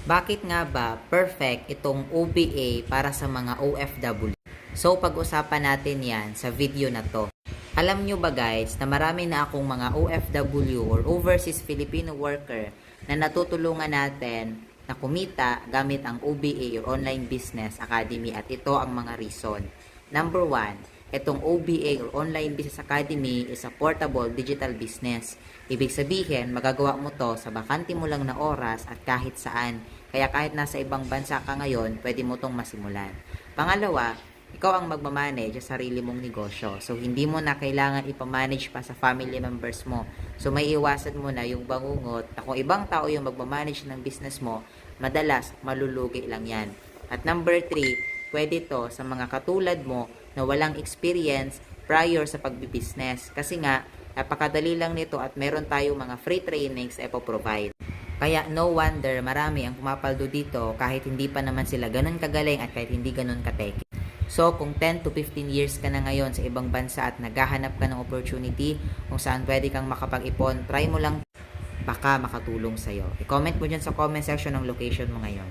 Bakit nga ba perfect itong OBA para sa mga OFW? So, pag-usapan natin yan sa video na to. Alam nyo ba guys na marami na akong mga OFW or Overseas Filipino Worker na natutulungan natin na kumita gamit ang OBA or Online Business Academy, at ito ang mga reason. Number 1, itong OBA or Online Business Academy is a portable digital business. Ibig sabihin, magagawa mo to sa bakante mo lang na oras at kahit saan. Kaya kahit nasa ibang bansa ka ngayon, pwede mo tong masimulan. Pangalawa, ikaw ang magmamanage sa sarili mong negosyo. So, hindi mo na kailangan ipamanage pa sa family members mo. So, may iwasan mo na yung bangungot na kung ibang tao yung magmamanage ng business mo, madalas malulugi lang yan. At number 3, pwede to sa mga katulad mo na walang experience prior sa pagbibusiness. Kasi nga, napakadali lang nito at meron tayo mga free trainings na ipoprovide. Kaya no wonder marami ang pumapaldo dito kahit hindi pa naman sila ganun kagaling at kahit hindi ganun kateke. So kung 10 to 15 years ka na ngayon sa ibang bansa at naghahanap ka ng opportunity kung saan pwede kang makapag-ipon, try mo lang, baka makatulong sa'yo. I-comment mo dyan sa comment section ng location mo ngayon.